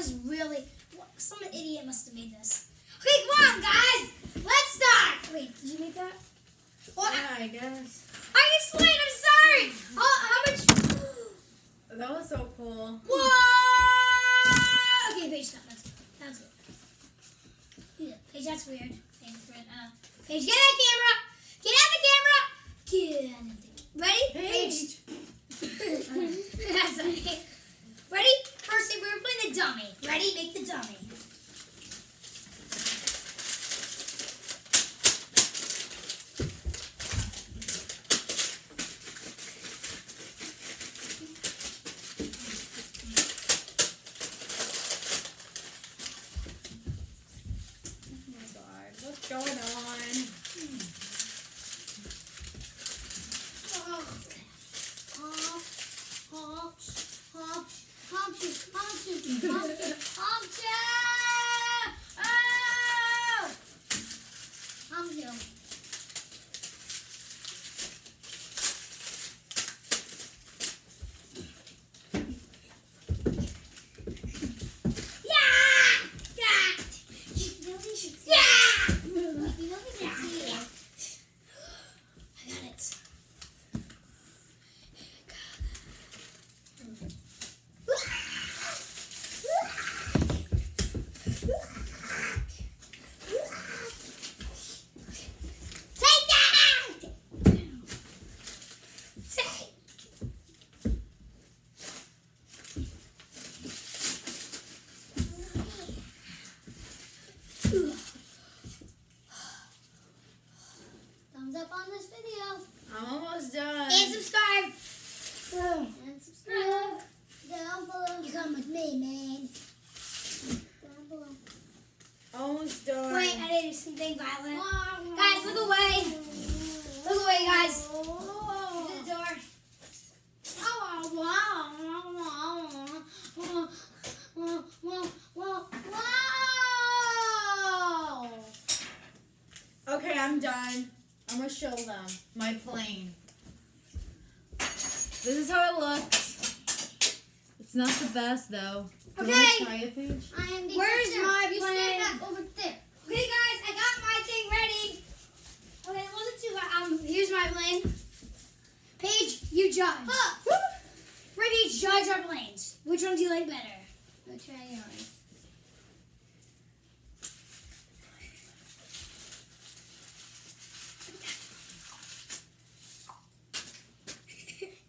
was really... Some idiot must have made this. Okay, come on, guys. Let's start. Wait, did you make that? Well, Yeah, I guess. I explained. I'm sorry. How much... That was so cool. Whoa! Okay, Paige, stop. That's good. Yeah, Paige, that's weird. Paige, get out of the camera. Get out of the camera. Get out of the camera. Ready? Paige. That's okay. Ready? First thing, we were playing the dummy. Ready? Make the dummy. What's going on? Thumbs up on this video. I'm almost done. And subscribe. And subscribe. Down below. You come with me, man. Down below. Almost done. Wait, I did something violent. Guys, look away. Look away, guys. To the door. Okay, I'm done. I'm gonna show them my plane. This is how it looks. It's not the best though. Do you wanna Okay. try it, Paige? Where's my plane? Over there. Okay, guys, I got my thing ready. Okay, it wasn't too hard. Here's my plane. Paige, you judge. Ready, judge our planes. Which one do you like better? I'll try yours.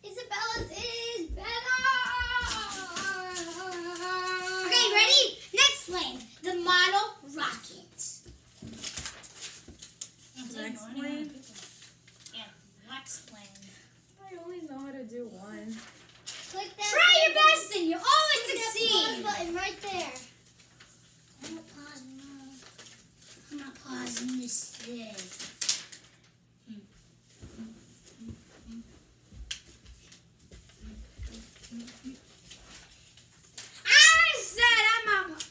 Isabella's is better. Okay, ready? Next plane. The model rocket. Next plane? Yeah, next plane. I only know how to do one. Click that. Try your best and you always Click that succeed. pause button right there. I'm not pausing. I'm not pausing this thing. I said I'm not.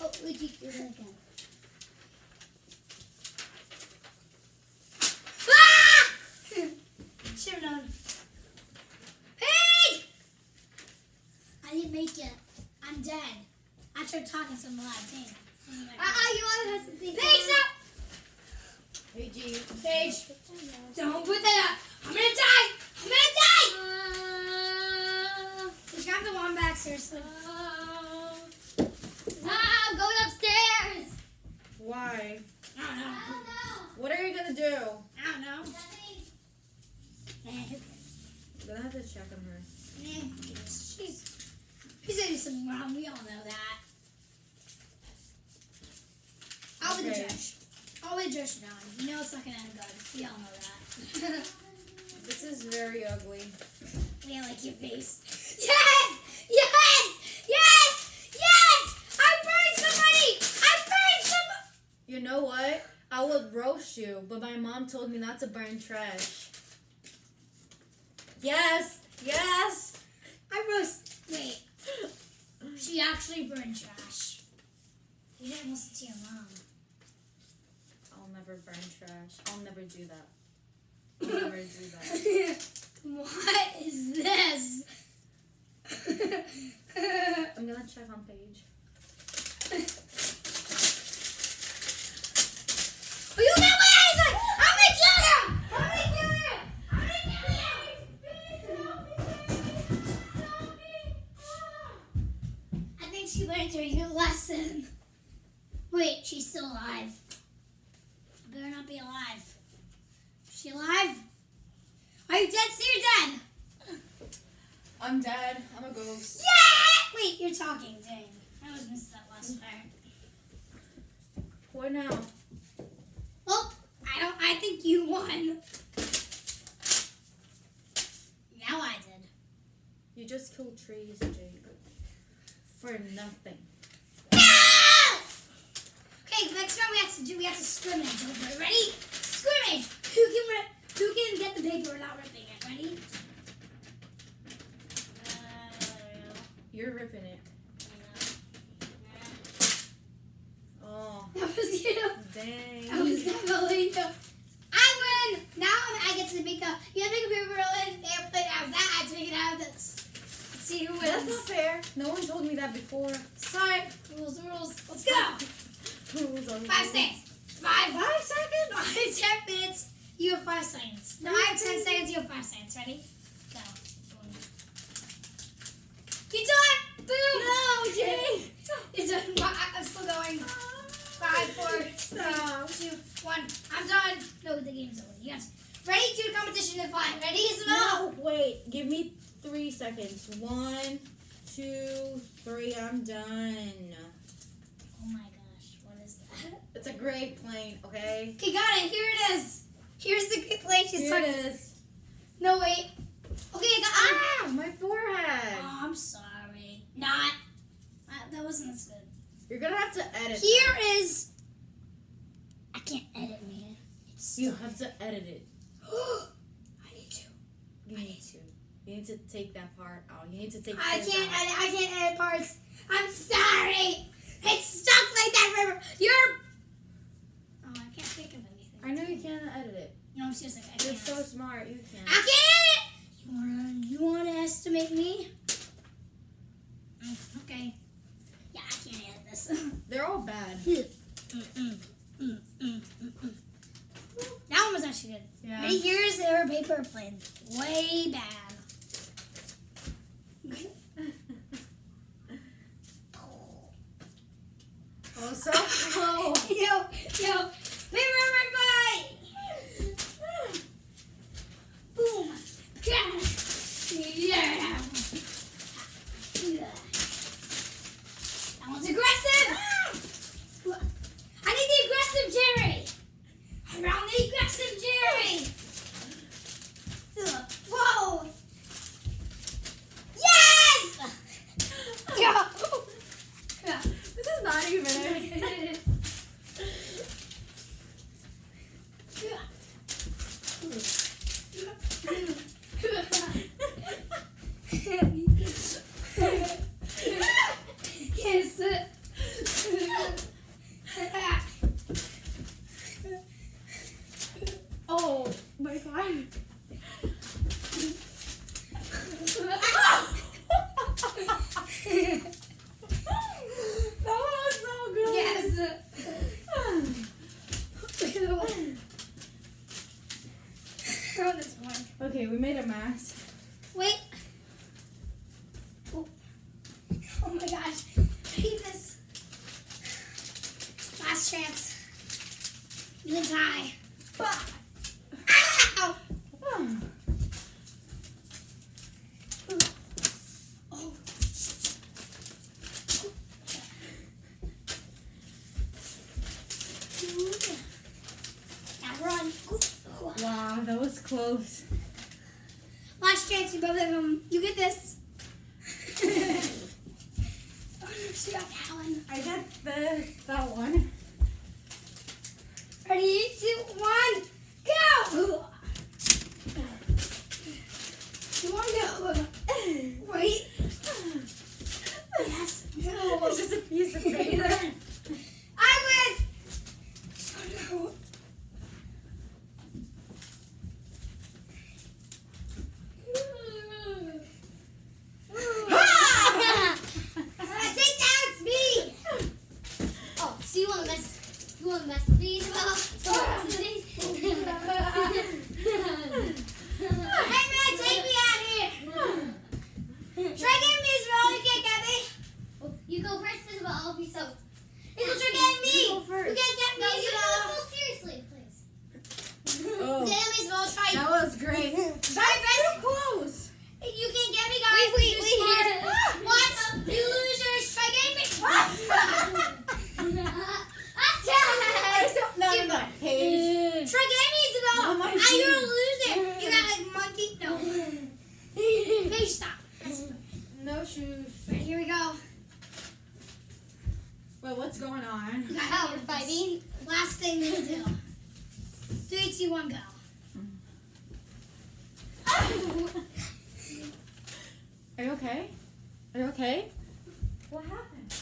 Oh, would you do that again? Should have known. Hey! I didn't make it. I'm dead. I tried talking some loud thing. You want to think? Paige, stop! Paige. Paige, don't put that up. I'm gonna die. I'm gonna die. We got the one back, seriously. I'm going upstairs. Why? I don't know. What are you gonna do? I don't know. Eh, who cares? I'm gonna have to check on her. Eh, who cares? She's gonna do something wrong. We all know that. I'll be the Okay. judge. I'll be the judge now. You know it's not gonna end good. We all know that. This is very ugly. We like your face. Yes! Yes! Yes! Yes! I burned somebody! I burned somebody! You know what? I would roast you, but my mom told me not to burn trash. Yes! Yes! I roast. Wait. She actually burned trash. You didn't listen to your mom. Oh never burn trash. I'll never do that. I'll never do that. What is this? I'm gonna check on Paige. You know what I said? I'm gonna kill him! I'm gonna kill him! I'm gonna kill him! I think she learned her new lesson. Wait, she's still alive. Better not be alive. Is she alive? Are you dead? Say you're dead. I'm dead. I'm a ghost. Yeah! Wait, you're talking. Dang. I always missed that last part. What now? Well, I think you won. Now I did. You just killed trees, Jake. For nothing. No! Okay, next round we have to scrimmage over it. Ready? Scrimmage! Who can get the paper without ripping it? Ready? You're ripping it. Oh, That was you. dang. That was definitely you. I win! Now I get to make a paper roll airplane out of that. I have to make it out of this. Let's see who wins. That's not fair. No one told me that before. Sorry. Rules. Let's go. 5 seconds. 5 seconds? 10 minutes. You have 5 seconds. No, I have 10 seconds. You have 5 seconds. Ready? Go. You done? Boom! No, Jay. You're done. I'm still going. 5, 4, 3, 2, 1. I'm done. No, the game's over. You guys ready to do competition in 5? Ready? No, wait. Give me 3 seconds. 1, 2, 3. I'm done. Oh my gosh. What is that? It's a great plane, okay? Okay, got it. Here it is. Here's the great plane. She's Here it is. No, wait. Okay, I got Ah, my forehead. Oh, I'm sorry. Not. That wasn't as good. You're gonna have to edit. Here is. I can't edit, man. It's You have to edit it. I need to. You need to. You need to take that part out. You need to take. I this can't. out. I can't edit parts. I'm sorry. It's stuck like that forever. You're. Oh, I can't think of anything. I know you can't edit it. No, I'm seriously. I You're can't. so smart. You can. I can't. You wanna estimate me? Okay. Yeah, I can't edit this. They're all bad. That one was actually good. Yeah. Ready? Here's their paper plane. Way bad. Oh, so close. Yo, paper fight! Boom! Yeah! That one's aggressive! I need the aggressive Jerry! Around the aggressive Jerry! Whoa! Yes! Go! This is not even it. Yes. Oh my god. That one was so good. Yes. Oh, this one. Okay, we made a mask. Wait. Oh. Oh my gosh. I hate this. Last chance. You can tie. Ow! Oh. Now run. Wow, that was close. Last chance, you both of them. You get this. Oh, she got that one. I got that one. Ready, 2, 1, go! You want to go? Wait. Yes. No. It's just a piece of paper. I win. Oh no. you're a loser. You got like monkey. No. Hey, stop. No shoes. Right, here we go. Wait, what's going on? We got Oh, we're fighting. last thing to do. 3, 2, 1, go. Are you okay? Are you okay? What happened?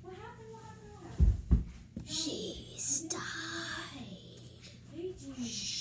What happened? What happened? What happened? She's died. Paige.